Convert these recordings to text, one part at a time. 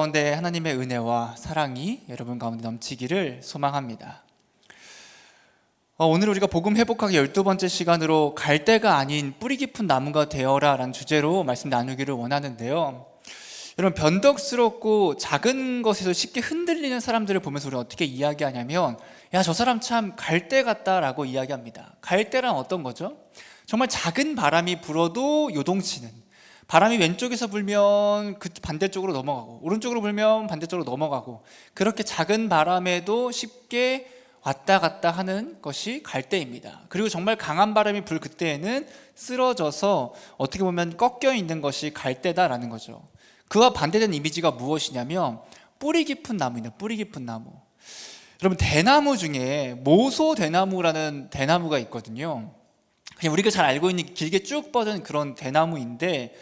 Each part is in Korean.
가운데 하나님의 은혜와 사랑이 여러분 가운데 넘치기를 소망합니다. 오늘 우리가 복음 회복하기 12번째 시간으로 갈대가 아닌 뿌리 깊은 나무가 되어라 라는 주제로 말씀 나누기를 원하는데요, 여러분, 변덕스럽고 작은 것에서 쉽게 흔들리는 사람들을 보면서 우리가 어떻게 이야기하냐면, 야, 저 사람 참 갈대 같다 라고 이야기합니다. 갈대란 어떤 거죠? 정말 작은 바람이 불어도 요동치는, 바람이 왼쪽에서 불면 그 반대쪽으로 넘어가고 오른쪽으로 불면 반대쪽으로 넘어가고, 그렇게 작은 바람에도 쉽게 왔다 갔다 하는 것이 갈대입니다. 그리고 정말 강한 바람이 불 그때에는 쓰러져서 어떻게 보면 꺾여 있는 것이 갈대다라는 거죠. 그와 반대된 이미지가 무엇이냐면 뿌리 깊은 나무입니다. 뿌리 깊은 나무. 여러분, 대나무 중에 모소대나무라는 대나무가 있거든요. 그냥 우리가 잘 알고 있는 길게 쭉 뻗은 그런 대나무인데,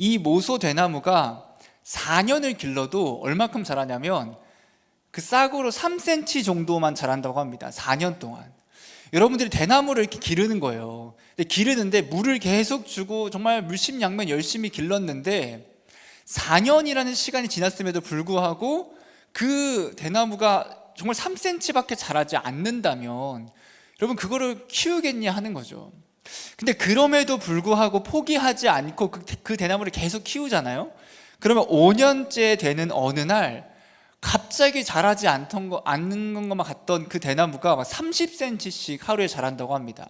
이 모소대나무가 4년을 길러도 얼마큼 자라냐면 그 싹으로 3cm 정도만 자란다고 합니다. 4년 동안. 여러분들이 대나무를 이렇게 기르는 거예요. 근데 기르는데 물을 계속 주고 정말 물심양면 열심히 길렀는데 4년이라는 시간이 지났음에도 불구하고 그 대나무가 정말 3cm밖에 자라지 않는다면 여러분, 그거를 키우겠냐 하는 거죠. 근데 그럼에도 불구하고 포기하지 않고 그 대나무를 계속 키우잖아요. 그러면 5년째 되는 어느 날 갑자기 자라지 않는 것만 같던 그 대나무가 막 30cm씩 하루에 자란다고 합니다.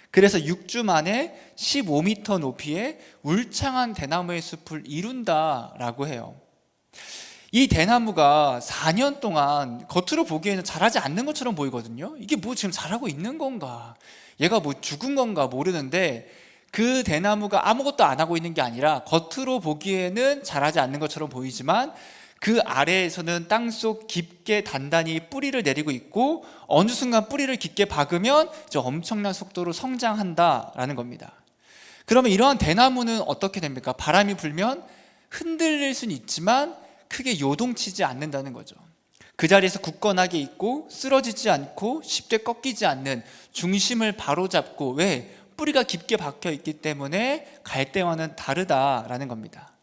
그래서 6주 만에 15m 높이의 울창한 대나무의 숲을 이룬다라고 해요. 이 대나무가 4년 동안 겉으로 보기에는 자라지 않는 것처럼 보이거든요. 이게 뭐 지금 자라고 있는 건가, 얘가 뭐 죽은 건가 모르는데, 그 대나무가 아무것도 안 하고 있는 게 아니라 겉으로 보기에는 자라지 않는 것처럼 보이지만 그 아래에서는 땅속 깊게 단단히 뿌리를 내리고 있고, 어느 순간 뿌리를 깊게 박으면 저 엄청난 속도로 성장한다라는 겁니다. 그러면 이러한 대나무는 어떻게 됩니까? 바람이 불면 흔들릴 수는 있지만 크게 요동치지 않는다는 거죠. 그 자리에서 굳건하게 있고 쓰러지지 않고 쉽게 꺾이지 않는, 중심을 바로잡고, 왜? 뿌리가 깊게 박혀 있기 때문에 갈대와는 다르다라는 겁니다.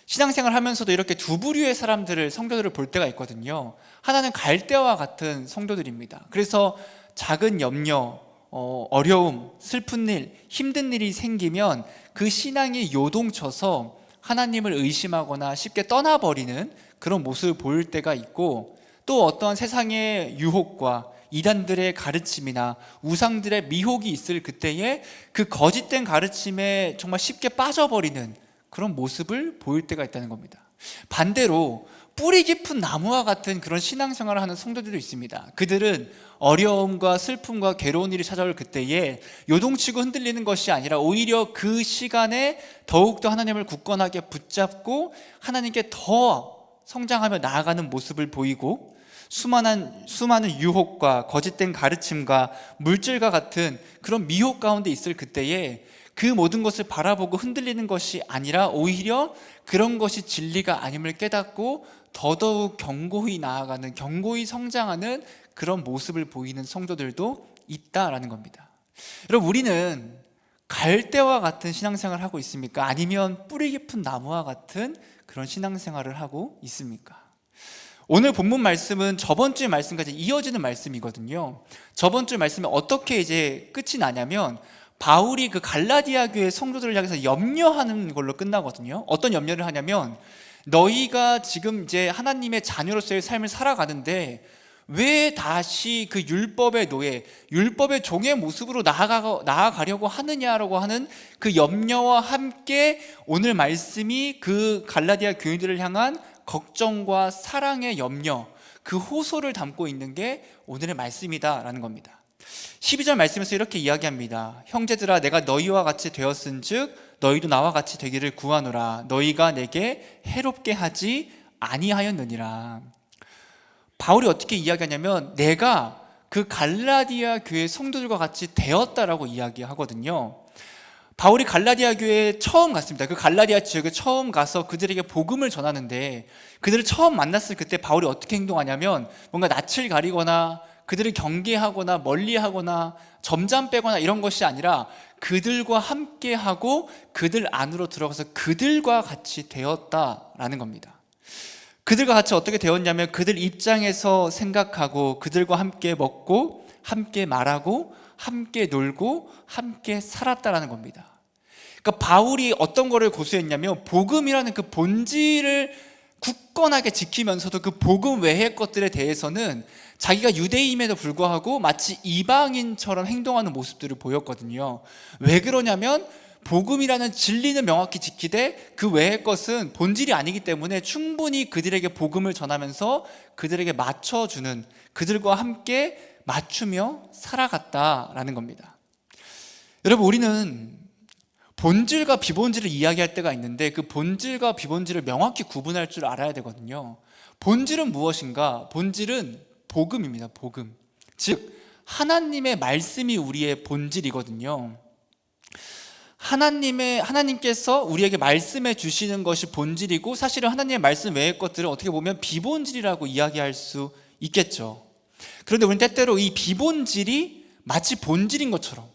신앙생활 하면서도 이렇게 두 부류의 사람들을, 성도들을 볼 때가 있거든요. 하나는 갈대와 같은 성도들입니다. 그래서 작은 염려, 어려움, 슬픈 일, 힘든 일이 생기면 그 신앙이 요동쳐서 하나님을 의심하거나 쉽게 떠나버리는 그런 모습을 보일 때가 있고, 또 어떠한 세상의 유혹과 이단들의 가르침이나 우상들의 미혹이 있을 그때에 그 거짓된 가르침에 정말 쉽게 빠져버리는 그런 모습을 보일 때가 있다는 겁니다. 반대로 뿌리 깊은 나무와 같은 그런 신앙생활을 하는 성도들도 있습니다. 그들은 어려움과 슬픔과 괴로운 일이 찾아올 그때에 요동치고 흔들리는 것이 아니라 오히려 그 시간에 더욱더 하나님을 굳건하게 붙잡고 하나님께 더 성장하며 나아가는 모습을 보이고, 수많은 유혹과 거짓된 가르침과 물질과 같은 그런 미혹 가운데 있을 그때에 그 모든 것을 바라보고 흔들리는 것이 아니라 오히려 그런 것이 진리가 아님을 깨닫고 더더욱 견고히 나아가는, 견고히 성장하는 그런 모습을 보이는 성도들도 있다라는 겁니다. 여러분, 우리는 갈대와 같은 신앙생활을 하고 있습니까? 아니면 뿌리 깊은 나무와 같은 그런 신앙생활을 하고 있습니까? 오늘 본문 말씀은 저번 주의 말씀까지 이어지는 말씀이거든요. 저번 주 말씀이 어떻게 이제 끝이 나냐면, 바울이 그 갈라디아 교회 성도들을 향해서 염려하는 걸로 끝나거든요. 어떤 염려를 하냐면, 너희가 지금 이제 하나님의 자녀로서의 삶을 살아가는데 왜 다시 그 율법의 노예, 율법의 종의 모습으로 나아가려고 하느냐라고 하는 그 염려와 함께 오늘 말씀이 그 갈라디아 교인들을 향한 걱정과 사랑의 염려, 그 호소를 담고 있는 게 오늘의 말씀이다라는 겁니다. 12절 말씀에서 이렇게 이야기합니다. 형제들아, 내가 너희와 같이 되었은즉 너희도 나와 같이 되기를 구하노라. 너희가 내게 해롭게 하지 아니하였느니라. 바울이 어떻게 이야기하냐면, 내가 그 갈라디아 교회 성도들과 같이 되었다라고 이야기하거든요. 바울이 갈라디아 교회에 처음 갔습니다. 그 갈라디아 지역에 처음 가서 그들에게 복음을 전하는데, 그들을 처음 만났을 그때 바울이 어떻게 행동하냐면, 뭔가 낯을 가리거나 그들을 경계하거나 멀리하거나 점잠 빼거나 이런 것이 아니라 그들과 함께하고 그들 안으로 들어가서 그들과 같이 되었다라는 겁니다. 그들과 같이 어떻게 되었냐면 그들 입장에서 생각하고 그들과 함께 먹고 함께 말하고 함께 놀고 함께 살았다라는 겁니다. 그러니까 바울이 어떤 거를 고수했냐면 복음이라는 그 본질을 굳건하게 지키면서도 그 복음 외의 것들에 대해서는 자기가 유대인임에도 불구하고 마치 이방인처럼 행동하는 모습들을 보였거든요. 왜 그러냐면 복음이라는 진리는 명확히 지키되 그 외의 것은 본질이 아니기 때문에 충분히 그들에게 복음을 전하면서 그들에게 맞춰주는, 그들과 함께 맞추며 살아갔다라는 겁니다. 여러분, 우리는 본질과 비본질을 이야기할 때가 있는데 그 본질과 비본질을 명확히 구분할 줄 알아야 되거든요. 본질은 무엇인가? 본질은 복음입니다. 복음. 즉 하나님의 말씀이 우리의 본질이거든요. 하나님께서 우리에게 말씀해 주시는 것이 본질이고, 사실은 하나님의 말씀 외의 것들을 어떻게 보면 비본질이라고 이야기할 수 있겠죠. 그런데 우리는 때때로 이 비본질이 마치 본질인 것처럼,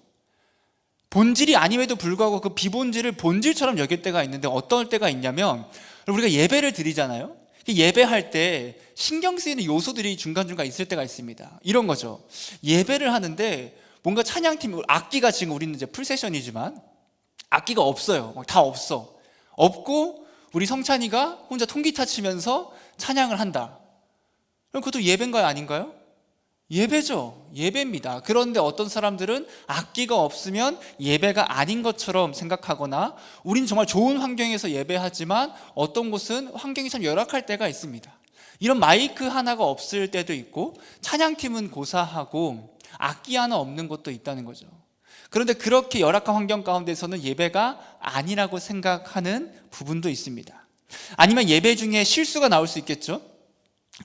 본질이 아님에도 불구하고 그 비본질을 본질처럼 여길 때가 있는데, 어떤 때가 있냐면 우리가 예배를 드리잖아요. 예배할 때 신경 쓰이는 요소들이 중간중간 있을 때가 있습니다. 이런 거죠. 예배를 하는데 뭔가 찬양팀, 악기가 지금 우리는 이제 풀세션이지만 악기가 없어요. 다 없고 우리 성찬이가 혼자 통기타 치면서 찬양을 한다. 그럼 그것도 예배인가요? 아닌가요? 예배죠. 예배입니다. 그런데 어떤 사람들은 악기가 없으면 예배가 아닌 것처럼 생각하거나, 우린 정말 좋은 환경에서 예배하지만 어떤 곳은 환경이 참 열악할 때가 있습니다. 이런 마이크 하나가 없을 때도 있고, 찬양팀은 고사하고 악기 하나 없는 것도 있다는 거죠. 그런데 그렇게 열악한 환경 가운데서는 예배가 아니라고 생각하는 부분도 있습니다. 아니면 예배 중에 실수가 나올 수 있겠죠.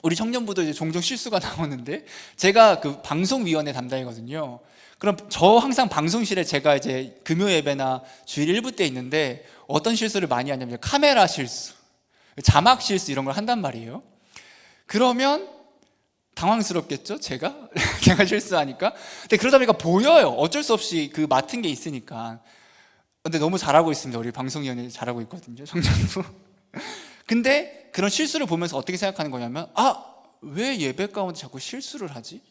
우리 청년부도 이제 종종 실수가 나오는데, 제가 그 방송위원회 담당이거든요. 그럼 저 항상 방송실에 제가 이제 금요 예배나 주일 일부 때 있는데 어떤 실수를 많이 하냐면 카메라 실수, 자막 실수 이런 걸 한단 말이에요. 그러면 당황스럽겠죠, 제가 실수하니까. 근데 그러다 보니까 보여요. 어쩔 수 없이 그 맡은 게 있으니까. 근데 너무 잘하고 있습니다. 우리 방송위원회 잘하고 있거든요, 청년부. 근데 그런 실수를 보면서 어떻게 생각하는 거냐면, 왜 예배 가운데 자꾸 실수를 하지?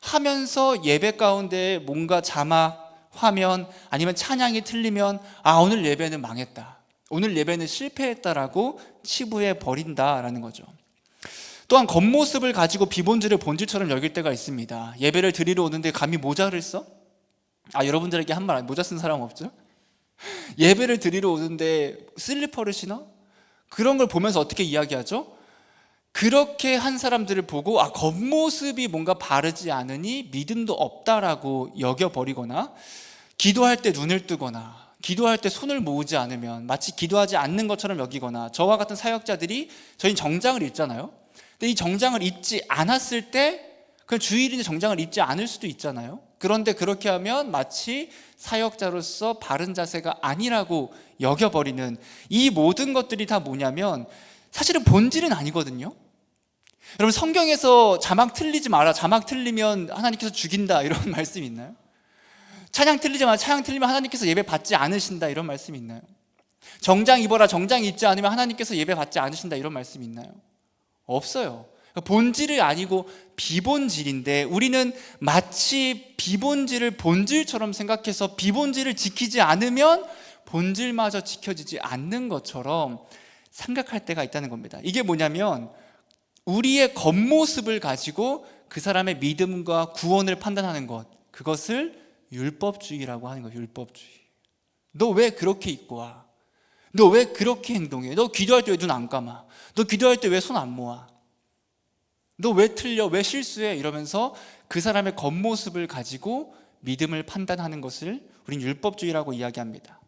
하면서 예배 가운데 뭔가 자막, 화면 아니면 찬양이 틀리면 오늘 예배는 망했다, 오늘 예배는 실패했다라고 치부해 버린다라는 거죠. 또한 겉모습을 가지고 비본질을 본질처럼 여길 때가 있습니다. 예배를 드리러 오는데 감히 모자를 써? 여러분들에게 한 말, 모자 쓴 사람 없죠? 예배를 드리러 오는데 슬리퍼를 신어? 그런 걸 보면서 어떻게 이야기하죠? 그렇게 한 사람들을 보고 겉모습이 뭔가 바르지 않으니 믿음도 없다라고 여겨버리거나, 기도할 때 눈을 뜨거나 기도할 때 손을 모으지 않으면 마치 기도하지 않는 것처럼 여기거나, 저와 같은 사역자들이, 저희는 정장을 입잖아요. 근데 이 정장을 입지 않았을 때 그냥 주일인데 정장을 입지 않을 수도 있잖아요. 그런데 그렇게 하면 마치 사역자로서 바른 자세가 아니라고 여겨버리는, 이 모든 것들이 다 뭐냐면 사실은 본질은 아니거든요. 여러분, 성경에서 자막 틀리지 마라, 자막 틀리면 하나님께서 죽인다, 이런 말씀 있나요? 찬양 틀리지 마라, 찬양 틀리면 하나님께서 예배 받지 않으신다, 이런 말씀 있나요? 정장 입어라, 정장 입지 않으면 하나님께서 예배 받지 않으신다, 이런 말씀 있나요? 없어요. 본질이 아니고 비본질인데, 우리는 마치 비본질을 본질처럼 생각해서 비본질을 지키지 않으면 본질마저 지켜지지 않는 것처럼 생각할 때가 있다는 겁니다. 이게 뭐냐면 우리의 겉모습을 가지고 그 사람의 믿음과 구원을 판단하는 것, 그것을 율법주의라고 하는 거예요. 율법주의. 너 왜 그렇게 입고 와? 너 왜 그렇게 행동해? 너 기도할 때 왜 눈 안 감아? 너 기도할 때 왜 손 안 모아? 너 왜 틀려? 왜 실수해? 이러면서 그 사람의 겉모습을 가지고 믿음을 판단하는 것을 우린 율법주의라고 이야기합니다.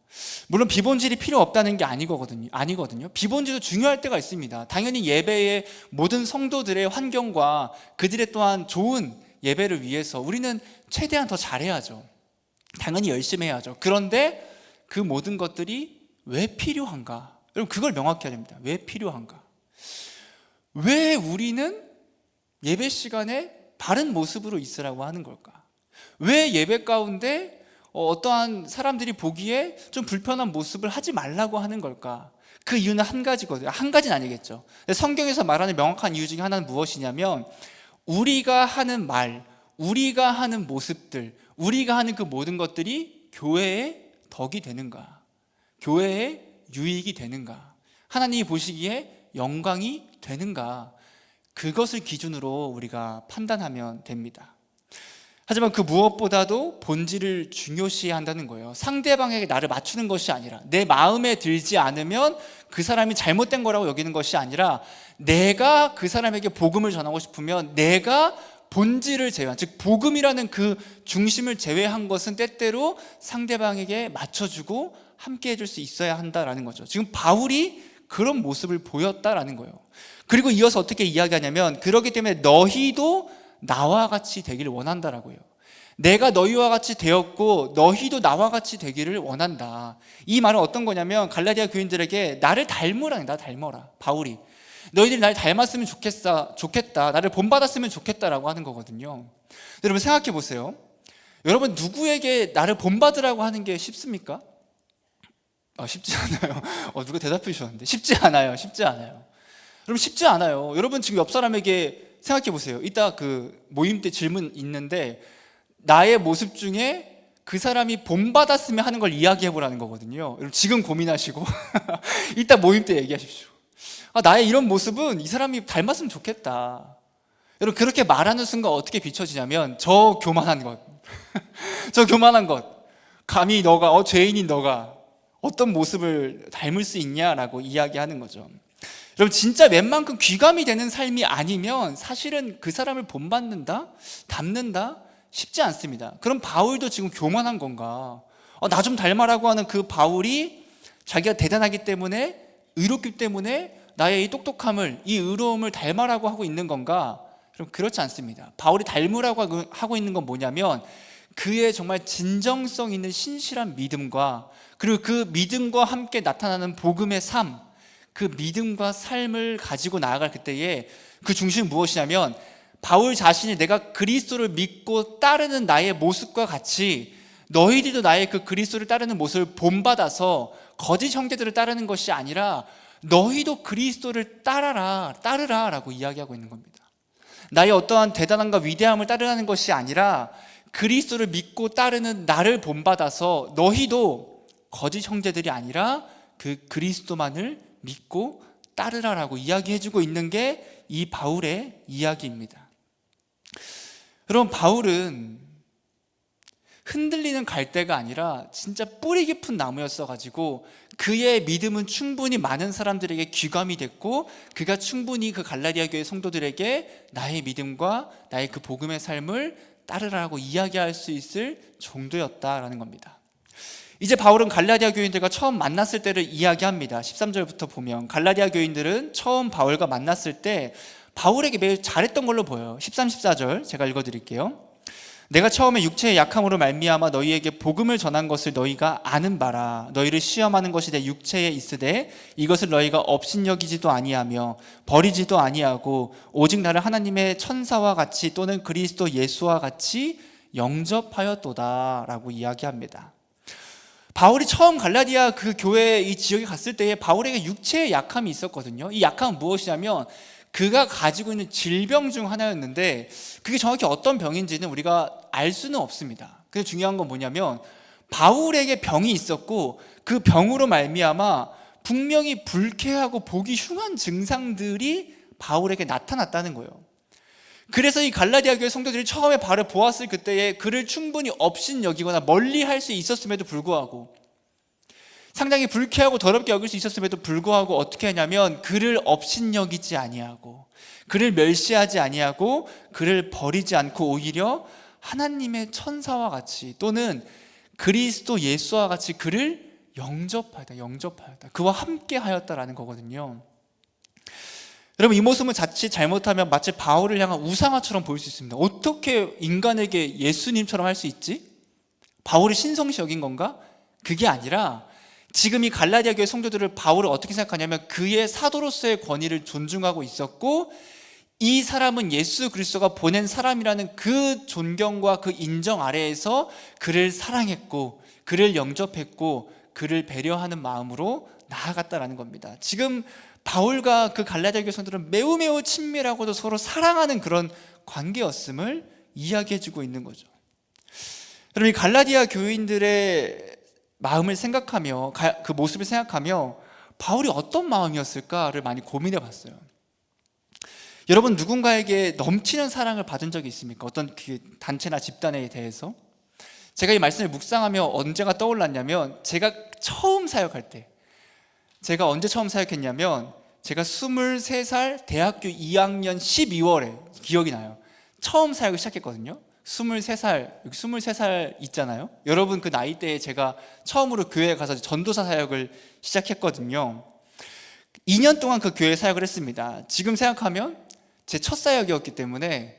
물론 비본질이 필요 없다는 게 아니거든요. 비본질도 중요할 때가 있습니다. 당연히 예배의 모든 성도들의 환경과 그들의 또한 좋은 예배를 위해서 우리는 최대한 더 잘해야죠. 당연히 열심히 해야죠. 그런데 그 모든 것들이 왜 필요한가? 여러분, 그걸 명확히 해야 됩니다. 왜 필요한가? 왜 우리는 예배 시간에 바른 모습으로 있으라고 하는 걸까? 왜 예배 가운데 어떠한 사람들이 보기에 좀 불편한 모습을 하지 말라고 하는 걸까? 그 이유는 한 가지거든요. 한 가지는 아니겠죠. 성경에서 말하는 명확한 이유 중에 하나는 무엇이냐면, 우리가 하는 말, 우리가 하는 모습들, 우리가 하는 그 모든 것들이 교회의 덕이 되는가, 교회의 유익이 되는가, 하나님이 보시기에 영광이 되는가, 그것을 기준으로 우리가 판단하면 됩니다. 하지만 그 무엇보다도 본질을 중요시한다는 거예요. 상대방에게 나를 맞추는 것이 아니라, 내 마음에 들지 않으면 그 사람이 잘못된 거라고 여기는 것이 아니라, 내가 그 사람에게 복음을 전하고 싶으면 내가 본질을 제외한, 즉 복음이라는 그 중심을 제외한 것은 때때로 상대방에게 맞춰주고 함께 해줄 수 있어야 한다라는 거죠. 지금 바울이 그런 모습을 보였다라는 거예요. 그리고 이어서 어떻게 이야기하냐면, 그렇기 때문에 너희도 나와 같이 되기를 원한다라고요. 내가 너희와 같이 되었고 너희도 나와 같이 되기를 원한다. 이 말은 어떤 거냐면, 갈라디아 교인들에게 나를 닮으라, 나 닮아라. 바울이 너희들이 날 닮았으면 좋겠다, 나를 본받았으면 좋겠다라고 하는 거거든요. 여러분 생각해 보세요. 여러분 누구에게 나를 본받으라고 하는 게 쉽습니까? 쉽지 않아요. 누가 대답해 주셨는데 쉽지 않아요. 여러분 쉽지 않아요. 여러분 지금 옆 사람에게 생각해 보세요. 이따 그 모임 때 질문 있는데, 나의 모습 중에 그 사람이 본받았으면 하는 걸 이야기해 보라는 거거든요. 여러분 지금 고민하시고 이따 모임 때 얘기하십시오. 나의 이런 모습은 이 사람이 닮았으면 좋겠다. 여러분 그렇게 말하는 순간 어떻게 비춰지냐면, 저 교만한 것 저 교만한 것, 감히 너가 죄인인 너가 어떤 모습을 닮을 수 있냐라고 이야기하는 거죠. 여러분 진짜 웬만큼 귀감이 되는 삶이 아니면 사실은 그 사람을 본받는다, 닮는다 쉽지 않습니다. 그럼 바울도 지금 교만한 건가? 나 좀 닮아라고 하는 그 바울이 자기가 대단하기 때문에, 의롭기 때문에 나의 이 똑똑함을, 이 의로움을 닮아라고 하고 있는 건가? 그럼 그렇지 않습니다. 바울이 닮으라고 하고 있는 건 뭐냐면, 그의 정말 진정성 있는 신실한 믿음과, 그리고 그 믿음과 함께 나타나는 복음의 삶, 그 믿음과 삶을 가지고 나아갈 그때에 그 중심은 무엇이냐면, 바울 자신이 내가 그리스도를 믿고 따르는 나의 모습과 같이 너희들도 나의 그 그리스도를 따르는 모습을 본받아서 거짓 형제들을 따르는 것이 아니라, 너희도 그리스도를 따르라 라고 이야기하고 있는 겁니다. 나의 어떠한 대단함과 위대함을 따르라는 것이 아니라, 그리스도를 믿고 따르는 나를 본받아서 너희도 거짓 형제들이 아니라 그 그리스도만을 믿고 따르라라고 이야기해주고 있는 게 이 바울의 이야기입니다. 여러분 바울은 흔들리는 갈대가 아니라 진짜 뿌리 깊은 나무였어가지고, 그의 믿음은 충분히 많은 사람들에게 귀감이 됐고, 그가 충분히 그 갈라디아 교회 성도들에게 나의 믿음과 나의 그 복음의 삶을 따르라고 이야기할 수 있을 정도였다라는 겁니다. 이제 바울은 갈라디아 교인들과 처음 만났을 때를 이야기합니다. 13절부터 보면 갈라디아 교인들은 처음 바울과 만났을 때 바울에게 매우 잘했던 걸로 보여요. 13, 14절 제가 읽어드릴게요. 내가 처음에 육체의 약함으로 말미암아 너희에게 복음을 전한 것을 너희가 아는 바라. 너희를 시험하는 것이 내 육체에 있으되 이것을 너희가 업신여기지도 아니하며 버리지도 아니하고 오직 나를 하나님의 천사와 같이 또는 그리스도 예수와 같이 영접하였도다 라고 이야기합니다. 바울이 처음 갈라디아 그 교회 이 지역에 갔을 때에 바울에게 육체의 약함이 있었거든요. 이 약함은 무엇이냐면, 그가 가지고 있는 질병 중 하나였는데, 그게 정확히 어떤 병인지는 우리가 알 수는 없습니다. 근데 중요한 건 뭐냐면, 바울에게 병이 있었고 그 병으로 말미암아 분명히 불쾌하고 보기 흉한 증상들이 바울에게 나타났다는 거예요. 그래서 이 갈라디아 교회 성도들이 처음에 바울을 보았을 그때에 그를 충분히 업신여기거나 멀리 할 수 있었음에도 불구하고, 상당히 불쾌하고 더럽게 여길 수 있었음에도 불구하고 어떻게 하냐면, 그를 업신여기지 아니하고 그를 멸시하지 아니하고 그를 버리지 않고 오히려 하나님의 천사와 같이 또는 그리스도 예수와 같이 그를 영접하였다. 그와 함께 하였다라는 거거든요. 여러분 이 모습은 자칫 잘못하면 마치 바울을 향한 우상화처럼 보일 수 있습니다. 어떻게 인간에게 예수님처럼 할 수 있지? 바울이 신성시 여긴 건가? 그게 아니라, 지금 이 갈라디아 교회 성도들을 바울을 어떻게 생각하냐면, 그의 사도로서의 권위를 존중하고 있었고, 이 사람은 예수 그리스도가 보낸 사람이라는 그 존경과 그 인정 아래에서 그를 사랑했고 그를 영접했고 그를 배려하는 마음으로 나아갔다라는 겁니다. 지금 바울과 그 갈라디아 교회 성도들은 매우 친밀하고도 서로 사랑하는 그런 관계였음을 이야기해주고 있는 거죠. 여러분, 이 갈라디아 교인들의 마음을 생각하며 그 모습을 생각하며 바울이 어떤 마음이었을까를 많이 고민해 봤어요. 여러분, 누군가에게 넘치는 사랑을 받은 적이 있습니까? 어떤 그 단체나 집단에 대해서? 제가 이 말씀을 묵상하며 언제가 떠올랐냐면, 제가 처음 사역할 때, 제가 언제 처음 사역했냐면 제가 23살 대학교 2학년 12월에 기억이 나요. 처음 사역을 시작했거든요. 23살 있잖아요. 여러분, 그 나이대에 제가 처음으로 교회에 가서 전도사 사역을 시작했거든요. 2년 동안 그 교회 사역을 했습니다. 지금 생각하면 제 첫 사역이었기 때문에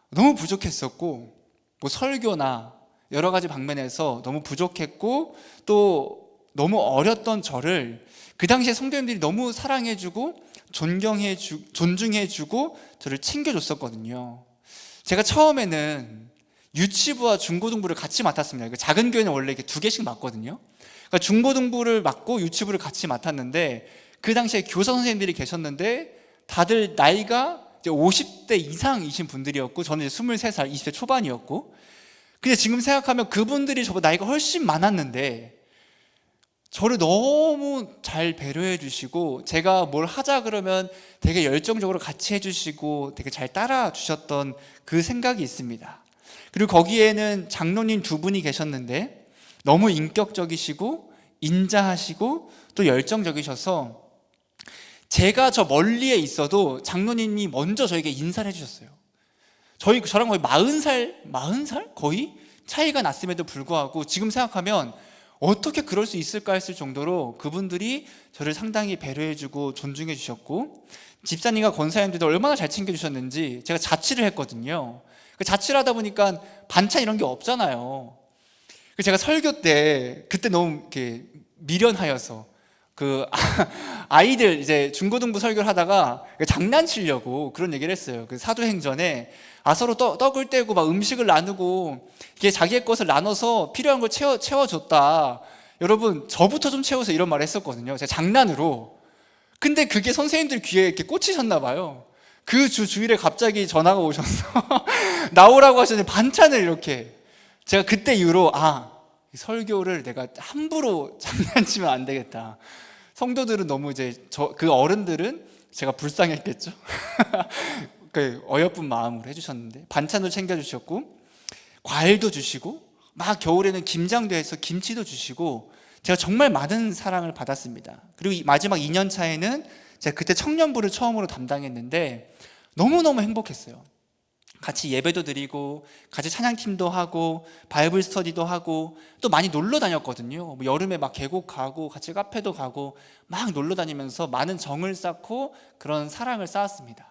너무 부족했었고, 뭐 설교나 여러 가지 방면에서 너무 부족했고, 또 너무 어렸던 저를 그 당시에 성도님들이 너무 사랑해주고 존중해주고 저를 챙겨줬었거든요. 제가 처음에는 유치부와 중고등부를 같이 맡았습니다. 작은 교회는 원래 이렇게 2개씩 맡거든요. 그러니까 중고등부를 맡고 유치부를 같이 맡았는데, 그 당시에 교사 선생님들이 계셨는데 다들 나이가 이제 50대 이상이신 분들이었고, 저는 이제 23살, 20대 초반이었고, 근데 지금 생각하면 그분들이 저보다 나이가 훨씬 많았는데 저를 너무 잘 배려해 주시고, 제가 뭘 하자 그러면 되게 열정적으로 같이 해주시고 되게 잘 따라 주셨던 그 생각이 있습니다. 그리고 거기에는 장로님 2분이 계셨는데 너무 인격적이시고 인자하시고 또 열정적이셔서 제가 저 멀리에 있어도 장로님이 먼저 저에게 인사를 해주셨어요. 저랑 거의 40살 거의 차이가 났음에도 불구하고 지금 생각하면 어떻게 그럴 수 있을까 했을 정도로 그분들이 저를 상당히 배려해주고 존중해 주셨고, 집사님과 권사님들도 얼마나 잘 챙겨주셨는지. 제가 자취를 했거든요. 자취를 하다 보니까 반찬 이런 게 없잖아요. 제가 설교 때 그때 너무 이렇게 미련하여서 그 아이들 이제 중고등부 설교를 하다가 장난치려고 그런 얘기를 했어요. 그 사도행전에 서로 떡을 떼고 막 음식을 나누고 이게 자기의 것을 나눠서 필요한 걸 채워줬다. 여러분, 저부터 좀 채우세요, 이런 말을 했었거든요. 제가 장난으로. 근데 그게 선생님들 귀에 이렇게 꽂히셨나 봐요. 그 주일에 갑자기 전화가 오셔서 나오라고 하셨는데 반찬을 이렇게. 제가 그때 이후로 설교를 내가 함부로 장난치면 안 되겠다. 성도들은 너무 이제 그 어른들은 제가 불쌍했겠죠. 그 어여쁜 마음으로 해주셨는데 반찬도 챙겨주셨고 과일도 주시고 막 겨울에는 김장도 해서 김치도 주시고 제가 정말 많은 사랑을 받았습니다. 그리고 마지막 2년 차에는 제가 그때 청년부를 처음으로 담당했는데 너무너무 행복했어요. 같이 예배도 드리고 같이 찬양팀도 하고 바이블 스터디도 하고 또 많이 놀러 다녔거든요. 뭐 여름에 막 계곡 가고 같이 카페도 가고 막 놀러 다니면서 많은 정을 쌓고 그런 사랑을 쌓았습니다.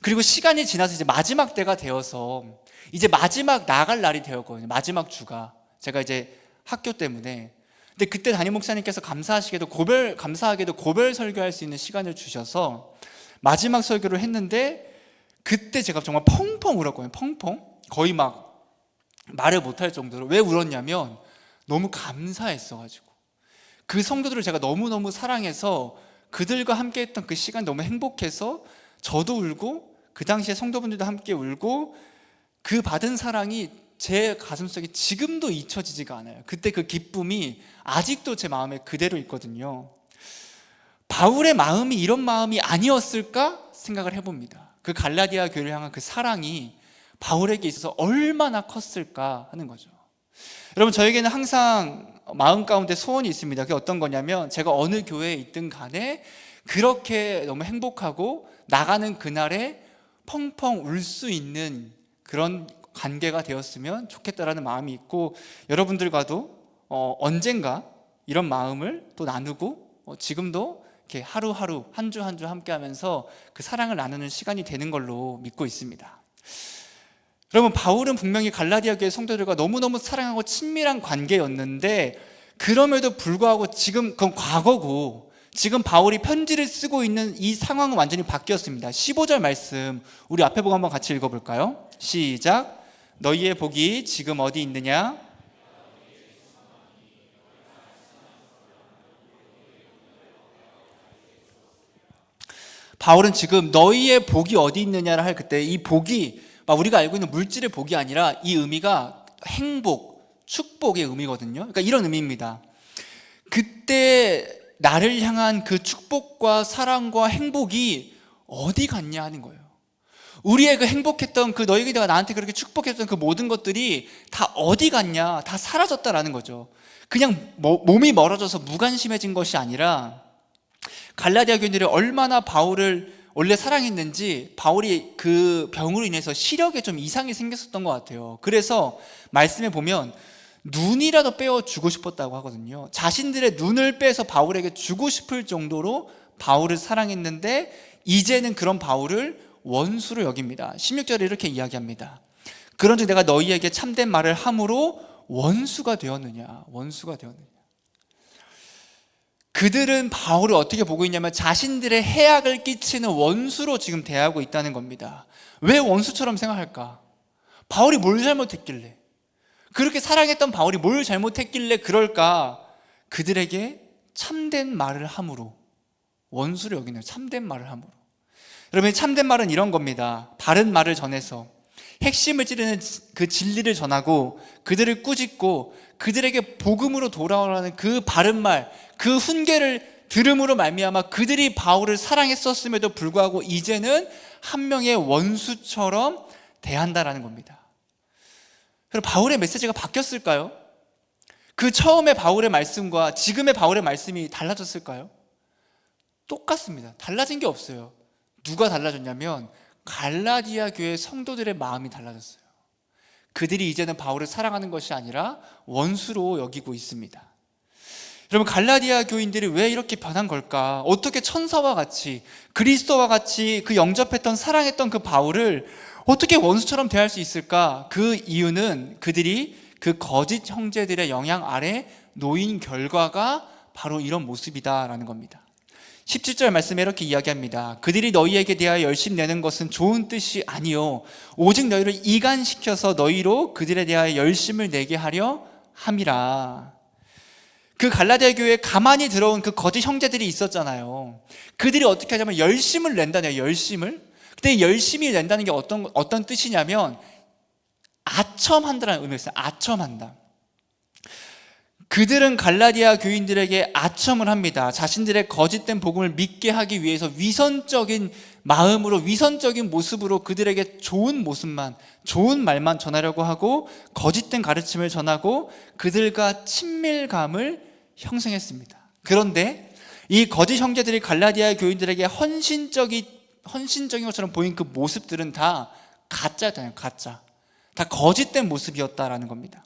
그리고 시간이 지나서 이제 마지막 때가 되어서 이제 마지막 나갈 날이 되었거든요. 마지막 주가 제가 이제 학교 때문에. 근데 그때 담임 목사님께서 감사하게도 고별 설교할 수 있는 시간을 주셔서 마지막 설교를 했는데 그때 제가 정말 펑펑 울었거든요. 펑펑. 거의 막 말을 못할 정도로. 왜 울었냐면 너무 감사했어가지고 그 성도들을 제가 너무너무 사랑해서 그들과 함께 했던 그 시간 너무 행복해서 저도 울고 그 당시에 성도분들도 함께 울고 그 받은 사랑이 제 가슴속에 지금도 잊혀지지가 않아요. 그때 그 기쁨이 아직도 제 마음에 그대로 있거든요. 바울의 마음이 이런 마음이 아니었을까 생각을 해봅니다. 그 갈라디아 교회를 향한 그 사랑이 바울에게 있어서 얼마나 컸을까 하는 거죠. 여러분, 저에게는 항상 마음 가운데 소원이 있습니다. 그게 어떤 거냐면 제가 어느 교회에 있든 간에 그렇게 너무 행복하고 나가는 그날에 펑펑 울 수 있는 그런 관계가 되었으면 좋겠다라는 마음이 있고, 여러분들과도 언젠가 이런 마음을 또 나누고 지금도 이렇게 하루하루 한 주 한 주 함께 하면서 그 사랑을 나누는 시간이 되는 걸로 믿고 있습니다. 여러분, 바울은 분명히 갈라디아 교회 성도들과 너무너무 사랑하고 친밀한 관계였는데 그럼에도 불구하고 지금 그건 과거고 지금 바울이 편지를 쓰고 있는 이 상황은 완전히 바뀌었습니다. 15절 말씀 우리 앞에 보고 한번 같이 읽어볼까요? 시작. 너희의 복이 지금 어디 있느냐? 바울은 지금 너희의 복이 어디 있느냐를 할 그때 이 복이 우리가 알고 있는 물질의 복이 아니라 이 의미가 행복, 축복의 의미거든요. 그러니까 이런 의미입니다. 그때 나를 향한 그 축복과 사랑과 행복이 어디 갔냐 하는 거예요. 우리의 그 행복했던 그 너희가 나한테 그렇게 축복했던 그 모든 것들이 다 어디 갔냐, 다 사라졌다라는 거죠. 그냥 몸이 멀어져서 무관심해진 것이 아니라 갈라디아 교인들이 얼마나 바울을 원래 사랑했는지 바울이 그 병으로 인해서 시력에 좀 이상이 생겼었던 것 같아요. 그래서 말씀에 보면 눈이라도 빼어 주고 싶었다고 하거든요. 자신들의 눈을 빼서 바울에게 주고 싶을 정도로 바울을 사랑했는데 이제는 그런 바울을 원수로 여깁니다. 16절에 이렇게 이야기합니다. 그런즉 내가 너희에게 참된 말을 함으로 원수가 되었느냐. 그들은 바울을 어떻게 보고 있냐면 자신들의 해악을 끼치는 원수로 지금 대하고 있다는 겁니다. 왜 원수처럼 생각할까? 바울이 뭘 잘못했길래? 그렇게 사랑했던 바울이 뭘 잘못했길래 그럴까? 그들에게 참된 말을 함으로 원수를 여기네요. 참된 말을 함으로. 여러분, 참된 말은 이런 겁니다. 바른 말을 전해서 핵심을 찌르는 그 진리를 전하고 그들을 꾸짖고 그들에게 복음으로 돌아오라는 그 바른 말, 그 훈계를 들음으로 말미암아 그들이 바울을 사랑했었음에도 불구하고 이제는 한 명의 원수처럼 대한다라는 겁니다. 그럼 바울의 메시지가 바뀌었을까요? 그 처음에 바울의 말씀과 지금의 바울의 말씀이 달라졌을까요? 똑같습니다. 달라진 게 없어요. 누가 달라졌냐면 갈라디아 교회 성도들의 마음이 달라졌어요. 그들이 이제는 바울을 사랑하는 것이 아니라 원수로 여기고 있습니다. 여러분, 갈라디아 교인들이 왜 이렇게 변한 걸까? 어떻게 천사와 같이 그리스도와 같이 그 영접했던 사랑했던 그 바울을 어떻게 원수처럼 대할 수 있을까? 그 이유는 그들이 그 거짓 형제들의 영향 아래 놓인 결과가 바로 이런 모습이다라는 겁니다. 17절 말씀에 이렇게 이야기합니다. 그들이 너희에게 대하여 열심 내는 것은 좋은 뜻이 아니요 오직 너희를 이간시켜서 너희로 그들에 대하여 열심을 내게 하려 함이라. 그 갈라디아 교회에 가만히 들어온 그 거짓 형제들이 있었잖아요. 그들이 어떻게 하냐면 열심을 낸다네요. 열심을. 근데 열심히 낸다는 게 어떤 뜻이냐면 아첨한다라는 의미였어요. 아첨한다. 그들은 갈라디아 교인들에게 아첨을 합니다. 자신들의 거짓된 복음을 믿게 하기 위해서 위선적인 마음으로, 위선적인 모습으로 그들에게 좋은 모습만, 좋은 말만 전하려고 하고 거짓된 가르침을 전하고 그들과 친밀감을 형성했습니다. 그런데 이 거짓 형제들이 갈라디아 교인들에게 헌신적인 것처럼 보인 그 모습들은 다 가짜잖아요. 가짜. 다 거짓된 모습이었다라는 겁니다.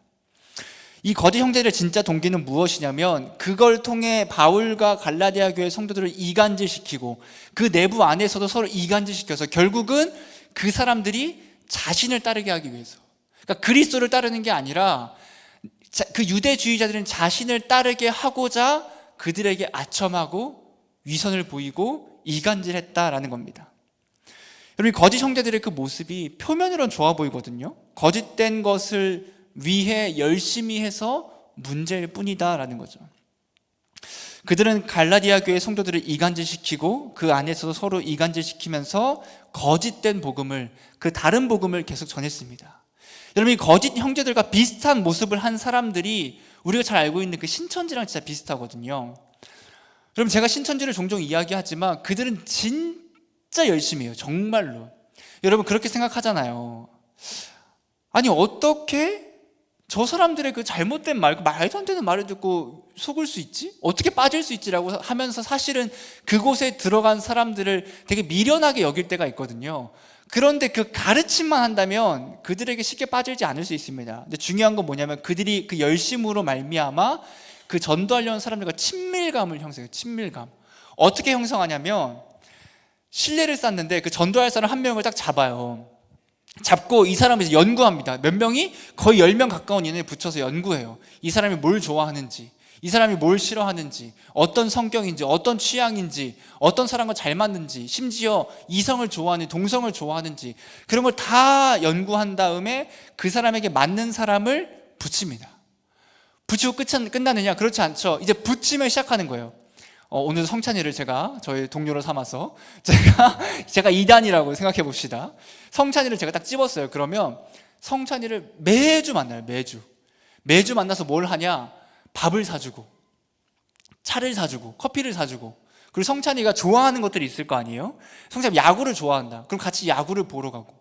이 거짓 형제들의 진짜 동기는 무엇이냐면 그걸 통해 바울과 갈라디아 교회 성도들을 이간질시키고 그 내부 안에서도 서로 이간질시켜서 결국은 그 사람들이 자신을 따르게 하기 위해서, 그러니까 그리스도를 따르는 게 아니라 그 유대주의자들은 자신을 따르게 하고자 그들에게 아첨하고 위선을 보이고 이간질했다라는 겁니다. 여러분, 거짓 형제들의 그 모습이 표면으로는 좋아 보이거든요. 거짓된 것을 위해 열심히 해서 문제일 뿐이다라는 거죠. 그들은 갈라디아 교회 성도들을 이간질시키고 그 안에서도 서로 이간질시키면서 거짓된 복음을, 그 다른 복음을 계속 전했습니다. 여러분, 이 거짓 형제들과 비슷한 모습을 한 사람들이 우리가 잘 알고 있는 그 신천지랑 진짜 비슷하거든요. 여러분, 제가 신천지를 종종 이야기하지만 그들은 진짜 열심히 해요. 정말로. 여러분, 그렇게 생각하잖아요. 아니, 어떻게 저 사람들의 그 잘못된 말, 그 말도 안 되는 말을 듣고 속을 수 있지? 어떻게 빠질 수 있지라고 하면서 사실은 그곳에 들어간 사람들을 되게 미련하게 여길 때가 있거든요. 그런데 그 가르침만 한다면 그들에게 쉽게 빠지지 않을 수 있습니다. 근데 중요한 건 뭐냐면 그들이 그 열심으로 말미암아 그 전도하려는 사람들과 친밀감을 형성해요. 친밀감. 어떻게 형성하냐면 신뢰를 쌓는데 그 전도할 사람 한 명을 딱 잡아요. 잡고 이 사람을 이제 연구합니다. 몇 명이 거의 10명 가까운 인원을 붙여서 연구해요. 이 사람이 뭘 좋아하는지, 이 사람이 뭘 싫어하는지, 어떤 성격인지, 어떤 취향인지, 어떤 사람과 잘 맞는지, 심지어 이성을 좋아하는지 동성을 좋아하는지, 그런 걸 다 연구한 다음에 그 사람에게 맞는 사람을 붙입니다. 붙이고 끝나느냐? 그렇지 않죠. 이제 붙이면 시작하는 거예요. 오늘 성찬이를 제가 저희 동료로 삼아서 제가 2단이라고 생각해 봅시다. 성찬이를 제가 딱 집었어요. 그러면 성찬이를 매주 만나요. 매주 만나서 뭘 하냐? 밥을 사주고, 차를 사주고, 커피를 사주고, 그리고 성찬이가 좋아하는 것들이 있을 거 아니에요? 성찬이 야구를 좋아한다. 그럼 같이 야구를 보러 가고,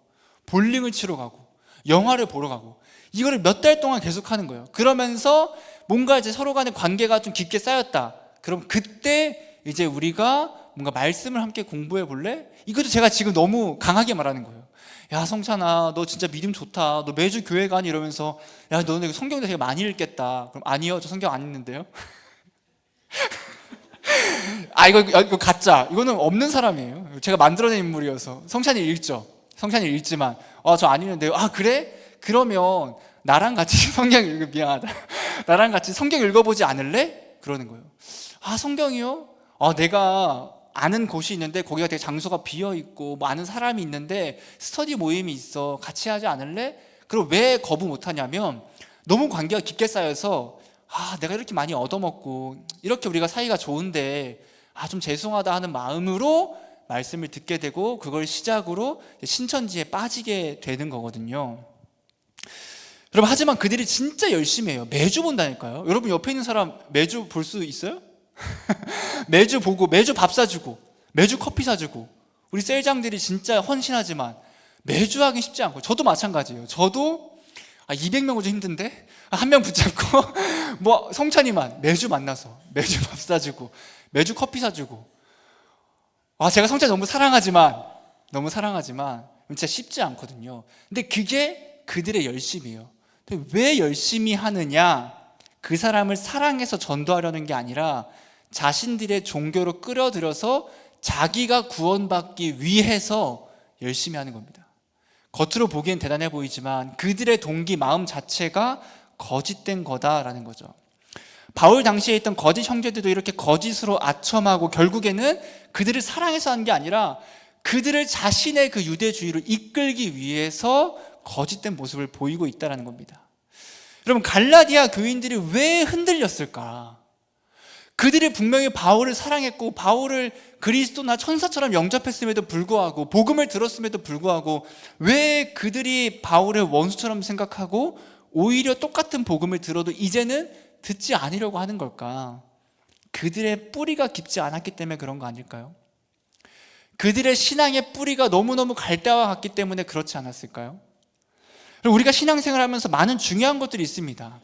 볼링을 치러 가고, 영화를 보러 가고, 이거를 몇 달 동안 계속 하는 거예요. 그러면서 뭔가 이제 서로 간의 관계가 좀 깊게 쌓였다. 그럼 그때 이제 우리가 뭔가 말씀을 함께 공부해 볼래? 이것도 제가 지금 너무 강하게 말하는 거예요. 야, 성찬아, 너 진짜 믿음 좋다. 너 매주 교회 가니? 이러면서, 야, 너는 성경도 되게 많이 읽겠다. 그럼 아니요, 저 성경 안 읽는데요. 이거 가짜. 이거는 없는 사람이에요. 제가 만들어낸 인물이어서. 성찬이 읽죠. 성찬이 읽지만, 저 안 읽는데요. 그래? 그러면 나랑 같이 미안하다. 나랑 같이 성경 읽어보지 않을래? 그러는 거예요. 성경이요? 내가 아는 곳이 있는데 거기가 되게 장소가 비어있고 뭐 아는 사람이 있는데 스터디 모임이 있어. 같이 하지 않을래? 그럼 왜 거부 못하냐면 너무 관계가 깊게 쌓여서 내가 이렇게 많이 얻어먹고 이렇게 우리가 사이가 좋은데 좀 죄송하다 하는 마음으로 말씀을 듣게 되고 그걸 시작으로 신천지에 빠지게 되는 거거든요. 여러분, 하지만 그들이 진짜 열심히 해요. 매주 본다니까요. 여러분 옆에 있는 사람 매주 볼 수 있어요? 매주 보고 매주 밥 사주고 매주 커피 사주고 우리 셀장들이 진짜 헌신하지만 매주 하긴 쉽지 않고 저도 마찬가지예요. 저도 200명 오지 힘든데 한 명 붙잡고 뭐 성찬이만 매주 만나서 매주 밥 사주고 매주 커피 사주고 제가 성찬 너무 사랑하지만 진짜 쉽지 않거든요. 근데 그게 그들의 열심이에요. 근데 왜 열심히 하느냐? 그 사람을 사랑해서 전도하려는 게 아니라 자신들의 종교로 끌어들여서 자기가 구원받기 위해서 열심히 하는 겁니다. 겉으로 보기엔 대단해 보이지만 그들의 동기 마음 자체가 거짓된 거다라는 거죠. 바울 당시에 있던 거짓 형제들도 이렇게 거짓으로 아첨하고 결국에는 그들을 사랑해서 한 게 아니라 그들을 자신의 그 유대주의로 이끌기 위해서 거짓된 모습을 보이고 있다는 겁니다. 여러분, 갈라디아 교인들이 왜 흔들렸을까? 그들이 분명히 바울을 사랑했고 바울을 그리스도나 천사처럼 영접했음에도 불구하고 복음을 들었음에도 불구하고 왜 그들이 바울을 원수처럼 생각하고 오히려 똑같은 복음을 들어도 이제는 듣지 않으려고 하는 걸까? 그들의 뿌리가 깊지 않았기 때문에 그런 거 아닐까요? 그들의 신앙의 뿌리가 너무너무 갈대와 같기 때문에 그렇지 않았을까요? 우리가 신앙생활 하면서 많은 중요한 것들이 있습니다.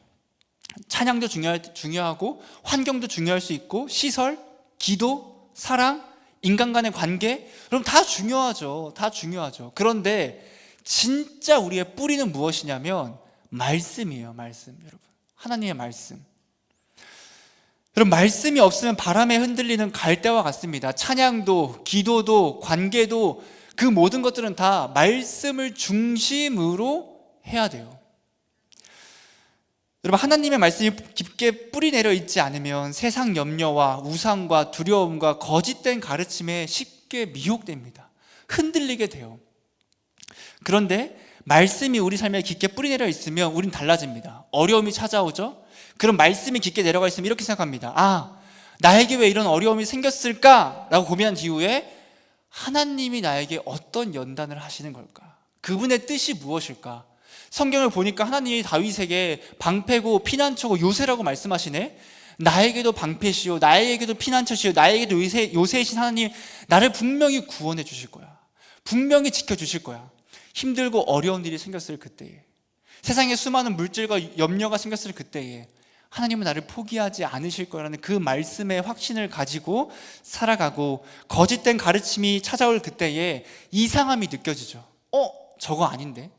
찬양도 중요하고 환경도 중요할 수 있고 시설, 기도, 사랑, 인간 간의 관계, 여러분 다 중요하죠. 다 중요하죠. 그런데 진짜 우리의 뿌리는 무엇이냐면 말씀이에요. 말씀. 여러분, 하나님의 말씀. 여러분, 말씀이 없으면 바람에 흔들리는 갈대와 같습니다. 찬양도 기도도 관계도 그 모든 것들은 다 말씀을 중심으로 해야 돼요. 여러분, 하나님의 말씀이 깊게 뿌리 내려 있지 않으면 세상 염려와 우상과 두려움과 거짓된 가르침에 쉽게 미혹됩니다. 흔들리게 돼요. 그런데 말씀이 우리 삶에 깊게 뿌리 내려 있으면 우린 달라집니다. 어려움이 찾아오죠? 그럼 말씀이 깊게 내려가 있으면 이렇게 생각합니다. 나에게 왜 이런 어려움이 생겼을까? 라고 고민한 이후에 하나님이 나에게 어떤 연단을 하시는 걸까? 그분의 뜻이 무엇일까? 성경을 보니까 하나님이 다윗에게 방패고 피난처고 요새라고 말씀하시네. 나에게도 방패시오, 나에게도 피난처시오, 나에게도 요새이신 하나님, 나를 분명히 구원해 주실 거야. 분명히 지켜주실 거야. 힘들고 어려운 일이 생겼을 그때에, 세상에 수많은 물질과 염려가 생겼을 그때에 하나님은 나를 포기하지 않으실 거라는 그 말씀의 확신을 가지고 살아가고, 거짓된 가르침이 찾아올 그때에 이상함이 느껴지죠. 저거 아닌데?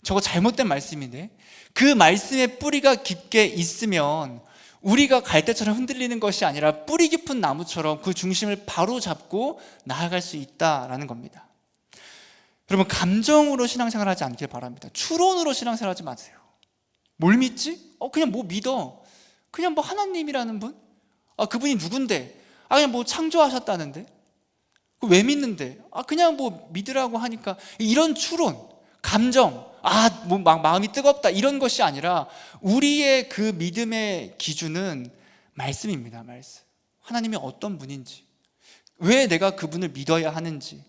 저거 잘못된 말씀인데? 그 말씀의 뿌리가 깊게 있으면 우리가 갈대처럼 흔들리는 것이 아니라 뿌리 깊은 나무처럼 그 중심을 바로 잡고 나아갈 수 있다라는 겁니다. 여러분, 감정으로 신앙생활 하지 않길 바랍니다. 추론으로 신앙생활 하지 마세요. 뭘 믿지? 그냥 뭐 믿어. 그냥 뭐 하나님이라는 분? 그분이 누군데? 그냥 뭐 창조하셨다는데? 왜 믿는데? 그냥 뭐 믿으라고 하니까. 이런 추론, 감정, 뭐 막 마음이 뜨겁다, 이런 것이 아니라 우리의 그 믿음의 기준은 말씀입니다. 말씀. 하나님이 어떤 분인지, 왜 내가 그분을 믿어야 하는지,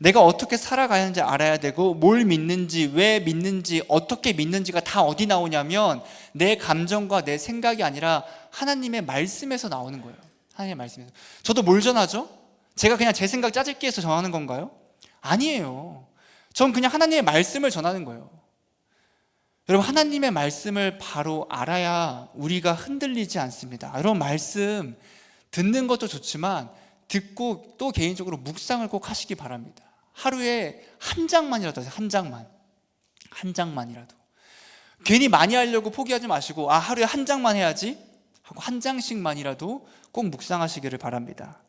내가 어떻게 살아가야 하는지 알아야 되고, 뭘 믿는지, 왜 믿는지, 어떻게 믿는지가 다 어디 나오냐면 내 감정과 내 생각이 아니라 하나님의 말씀에서 나오는 거예요. 하나님의 말씀에서. 저도 뭘 전하죠? 제가 그냥 제 생각 짜집기 해서 전하는 건가요? 아니에요. 전 그냥 하나님의 말씀을 전하는 거예요. 여러분, 하나님의 말씀을 바로 알아야 우리가 흔들리지 않습니다. 여러분, 말씀 듣는 것도 좋지만 듣고 또 개인적으로 묵상을 꼭 하시기 바랍니다. 하루에 한 장만이라도 하세요. 한 장만이라도. 괜히 많이 하려고 포기하지 마시고 하루에 한 장만 해야지 하고 한 장씩만이라도 꼭 묵상하시기를 바랍니다.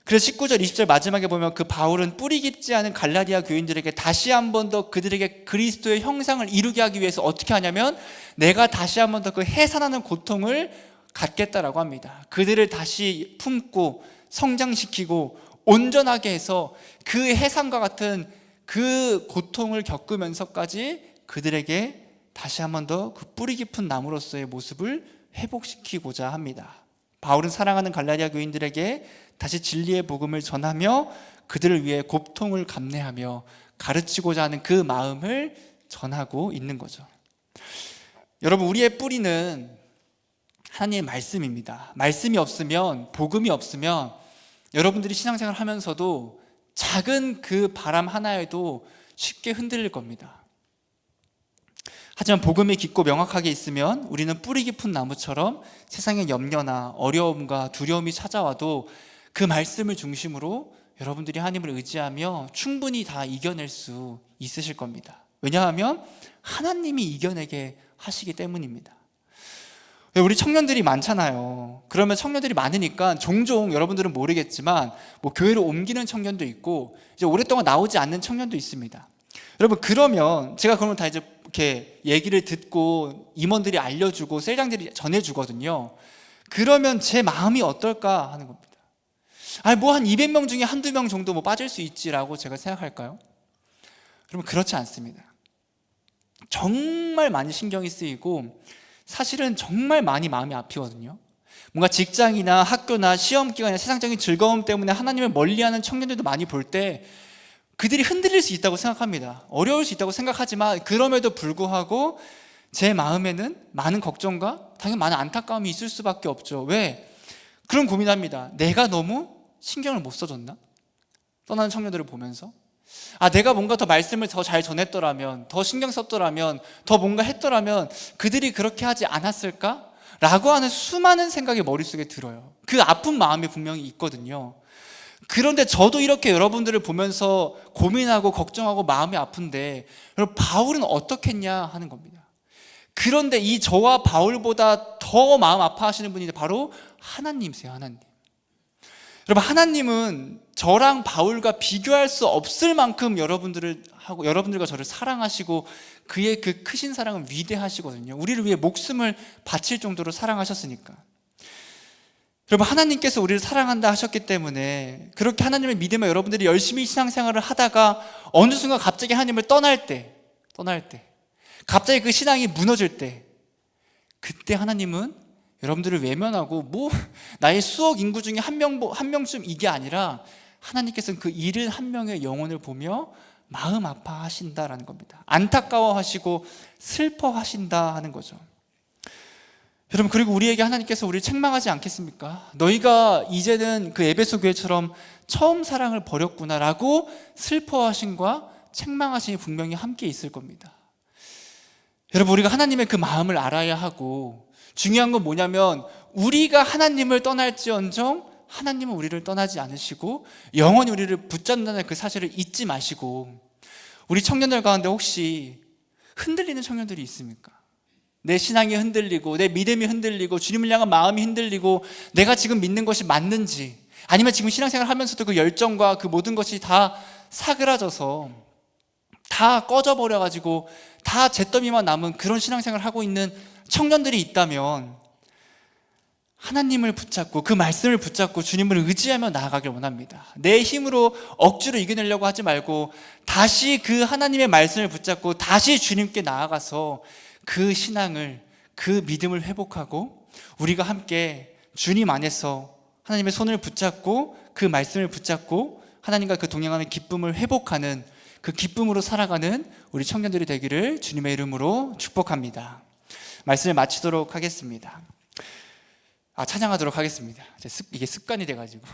그래서 19절 20절 마지막에 보면 그 바울은 뿌리 깊지 않은 갈라디아 교인들에게 다시 한 번 더 그들에게 그리스도의 형상을 이루게 하기 위해서 어떻게 하냐면 내가 다시 한 번 더 그 해산하는 고통을 갖겠다라고 합니다. 그들을 다시 품고 성장시키고 온전하게 해서 그 해산과 같은 그 고통을 겪으면서까지 그들에게 다시 한 번 더 그 뿌리 깊은 나무로서의 모습을 회복시키고자 합니다. 바울은 사랑하는 갈라디아 교인들에게 다시 진리의 복음을 전하며 그들을 위해 고통을 감내하며 가르치고자 하는 그 마음을 전하고 있는 거죠. 여러분, 우리의 뿌리는 하나님의 말씀입니다. 말씀이 없으면, 복음이 없으면 여러분들이 신앙생활 하면서도 작은 그 바람 하나에도 쉽게 흔들릴 겁니다. 하지만 복음이 깊고 명확하게 있으면 우리는 뿌리 깊은 나무처럼 세상의 염려나 어려움과 두려움이 찾아와도 그 말씀을 중심으로 여러분들이 하나님을 의지하며 충분히 다 이겨낼 수 있으실 겁니다. 왜냐하면 하나님이 이겨내게 하시기 때문입니다. 우리 청년들이 많잖아요. 그러면 청년들이 많으니까 종종 여러분들은 모르겠지만 교회로 옮기는 청년도 있고 이제 오랫동안 나오지 않는 청년도 있습니다. 여러분, 그러면 제가 그러면 다 이제 이렇게 얘기를 듣고 임원들이 알려주고 셀장들이 전해주거든요. 그러면 제 마음이 어떨까 하는 겁니다. 한 200명 중에 한두 명 정도 빠질 수 있지라고 제가 생각할까요? 여러분, 그렇지 않습니다. 정말 많이 신경이 쓰이고 사실은 정말 많이 마음이 아프거든요. 뭔가 직장이나 학교나 시험 기간이나 세상적인 즐거움 때문에 하나님을 멀리하는 청년들도 많이 볼 때 그들이 흔들릴 수 있다고 생각합니다. 어려울 수 있다고 생각하지만 그럼에도 불구하고 제 마음에는 많은 걱정과 당연히 많은 안타까움이 있을 수밖에 없죠. 왜? 그런 고민합니다. 내가 너무 신경을 못 써줬나? 떠나는 청년들을 보면서 내가 뭔가 더 말씀을 더 잘 전했더라면, 더 신경 썼더라면, 더 뭔가 했더라면 그들이 그렇게 하지 않았을까? 라고 하는 수많은 생각이 머릿속에 들어요. 그 아픈 마음이 분명히 있거든요. 그런데 저도 이렇게 여러분들을 보면서 고민하고 걱정하고 마음이 아픈데 여러분, 바울은 어떻겠냐 하는 겁니다. 그런데 이 저와 바울보다 더 마음 아파하시는 분이 바로 하나님이세요. 하나님. 여러분, 하나님은 저랑 바울과 비교할 수 없을 만큼 여러분들과 저를 사랑하시고 그의 그 크신 사랑은 위대하시거든요. 우리를 위해 목숨을 바칠 정도로 사랑하셨으니까. 여러분, 하나님께서 우리를 사랑한다 하셨기 때문에 그렇게 하나님을 믿으며 여러분들이 열심히 신앙생활을 하다가 어느 순간 갑자기 하나님을 떠날 때 갑자기 그 신앙이 무너질 때 그때 하나님은 여러분들을 외면하고 나의 수억 인구 중에 한 명쯤 이게 아니라 하나님께서는 그 71명의 영혼을 보며 마음 아파하신다라는 겁니다. 안타까워하시고 슬퍼하신다 하는 거죠. 여러분, 그리고 우리에게 하나님께서 우리를 책망하지 않겠습니까? 너희가 이제는 그 에베소 교회처럼 처음 사랑을 버렸구나라고 슬퍼하심과 책망하심이 분명히 함께 있을 겁니다. 여러분, 우리가 하나님의 그 마음을 알아야 하고 중요한 건 뭐냐면 우리가 하나님을 떠날지언정 하나님은 우리를 떠나지 않으시고 영원히 우리를 붙잡는다는 그 사실을 잊지 마시고, 우리 청년들 가운데 혹시 흔들리는 청년들이 있습니까? 내 신앙이 흔들리고 내 믿음이 흔들리고 주님을 향한 마음이 흔들리고 내가 지금 믿는 것이 맞는지, 아니면 지금 신앙생활 하면서도 그 열정과 그 모든 것이 다 사그라져서 다 꺼져버려가지고 다 잿더미만 남은 그런 신앙생활을 하고 있는 청년들이 있다면 하나님을 붙잡고 그 말씀을 붙잡고 주님을 의지하며 나아가길 원합니다. 내 힘으로 억지로 이겨내려고 하지 말고 다시 그 하나님의 말씀을 붙잡고 다시 주님께 나아가서 그 신앙을, 그 믿음을 회복하고 우리가 함께 주님 안에서 하나님의 손을 붙잡고 그 말씀을 붙잡고 하나님과 그 동행하는 기쁨을 회복하는 그 기쁨으로 살아가는 우리 청년들이 되기를 주님의 이름으로 축복합니다. 말씀을 마치도록 하겠습니다. 찬양하도록 하겠습니다. 이게 습관이 돼가지고